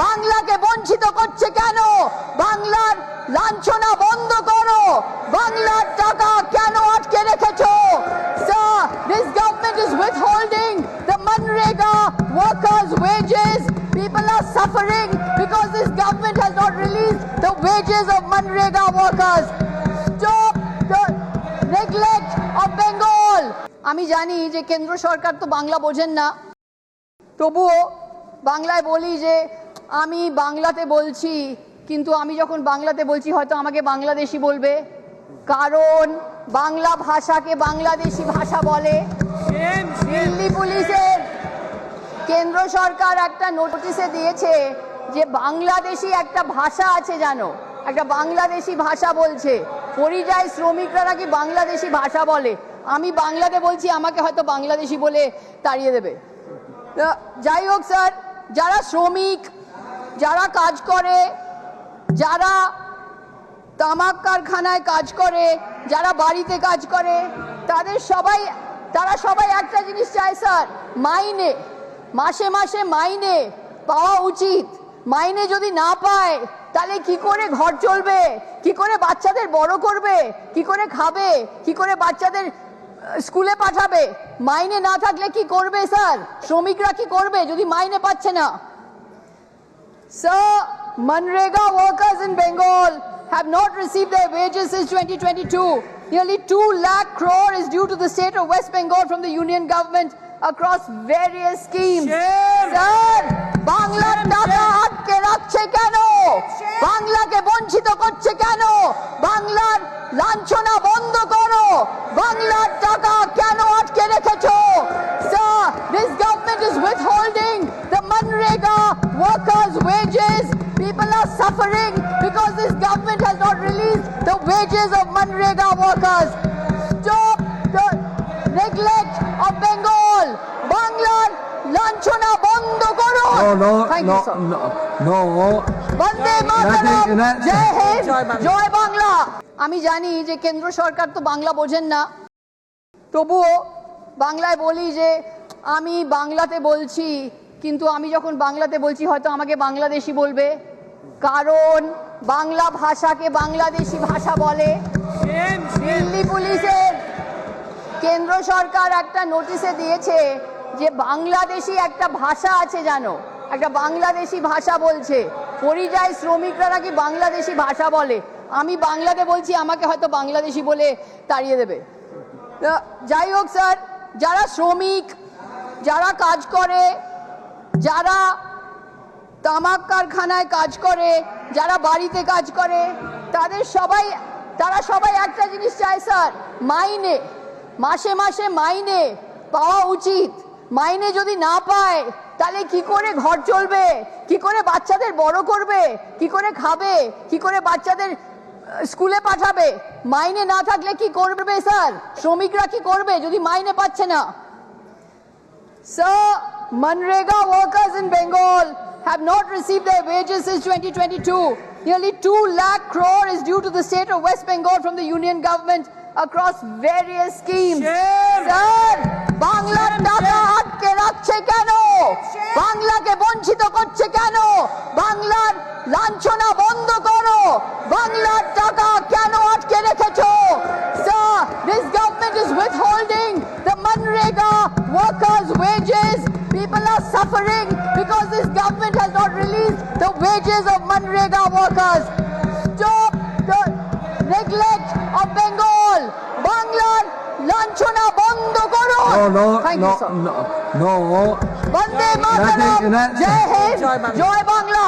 বাংলাকে বঞ্চিত করছে কেন? বাংলার লাঞ্ছনা বন্ধ করো। বাংলার টাকা কেন আটকে রেখেছো? Sir, this government is withholding the Manrega workers' wages. People are suffering because this government has not released the wages of Manrega workers. Stop the neglect of Bengal. আমি জানি যে কেন্দ্র সরকার তো বাংলা বোঝেন না, তবুও বাংলায় বলি যে আমি বাংলাতে বলছি, কিন্তু আমি যখন বাংলাতে বলছি হয়তো আমাকে বাংলাদেশি বলবে, কারণ বাংলা ভাষাকে বাংলাদেশি ভাষা বলে। দিল্লি পুলিশের কেন্দ্র সরকার একটা নোটিশে দিয়েছে যে বাংলাদেশি একটা ভাষা আছে, জানো, একটা বাংলাদেশি ভাষা বলছে, পরিযায়ী শ্রমিকরা নাকি বাংলাদেশি ভাষা বলে। আমি বাংলাতে বলছি, আমাকে হয়তো বাংলাদেশি বলে তাড়িয়ে দেবে। যাই হোক স্যার, যারা শ্রমিক, যারা কাজ করে, যারা তামাক কারখানায় কাজ করে, যারা বাড়িতে কাজ করে, তারা সবাই একটা জিনিস চায় স্যার, মাইনে। মাসে মাসে মাইনে পাওয়া উচিত। মাইনে যদি না পায় তাহলে কি করে ঘর চলবে, কি করে বাচ্চাদের বড় করবে, কি করে খাবে, কি করে বাচ্চাদের স্কুলে পাঠাবে? মাইনে না থাকলে কি করবে স্যার? শ্রমিকরা কি করবে যদি মাইনে পাচ্ছে না? Sir, Manrega workers in Bengal have not received their wages since 2022. Nearly 2 lakh crore is due to the state of West Bengal from the union government across various schemes. Sir, বাংলার টাকা আটকে রাখছে কেন? বাংলাকে বঞ্চিত করছে কেন? বাংলার লাঞ্ছনা বন্ধ করো। বাংলার টাকা কেন আটকে রেখেছো? Sir, this government is withholding the Manrega workers' wages. People are suffering because this government has not released the wages of Manrega workers. Stop the neglect of Bengal. Banglar লাঞ্ছনা বন্ধ করো। বন্দে মাতরম, জয় হিন্দ, জয় বাংলা। আমি জানি যে কেন্দ্র সরকার তো বাংলা বোঝেন না, তবুও বাংলায় বলি যে আমি বাংলাতে বলছি, কিন্তু আমি যখন বাংলাতে বলছি হয়তো আমাকে বাংলাদেশি বলবে, কারণ বাংলা ভাষাকে বাংলাদেশি ভাষা বলে। দিল্লি পুলিশের কেন্দ্র সরকার একটা নোটিশে দিয়েছে যে বাংলাদেশি একটা ভাষা আছে, জানো, একটা বাংলাদেশি ভাষা বলছে, পরিযায়ী শ্রমিকরা নাকি বাংলাদেশি ভাষা বলে। আমি বাংলাতে বলছি, আমাকে হয়তো বাংলাদেশি বলে তাড়িয়ে দেবে। যাই হোক স্যার, যারা শ্রমিক, যারা কাজ করে, যারা তামাক কারখানায় কাজ করে, যারা বাড়িতে কাজ করে, তারা সবাই একটা জিনিস চায় স্যার, মাইনে। মাসে মাসে মাইনে পাওয়া উচিত। মাইনে যদি না পায় তাহলে কি করে ঘর চলবে, কি করে বাচ্চাদের বড় করবে, কি করে খাবে, কি করে বাচ্চাদের স্কুলে পাঠাবে? মাইনে না থাকলে কি করবে স্যার? শ্রমিকরা কি করবে যদি মাইনে পাচ্ছে না? Sir, Manrega workers in Bengal have not received their wages since 2022. Nearly 2 lakh crore is due to the state of West Bengal from the union government across various schemes. Sir, বাংলার টাকা আটকে রাখছে কেন? বাংলাকে বঞ্চিত করছে কেন? বাংলার লাঞ্ছনা বন্ধ করো। বাংলার টাকা কেন আটকে রেখেছো? Sir, this government is withholding the Manrega workers' wages. People are suffering because this government has not released the wages of Manrega workers. Stop the neglect of Bengal. Banglar লাঞ্ছনা বন্ধ করো। বন্দে মাতরম, জয় হিন্দ, জয় বাংলা।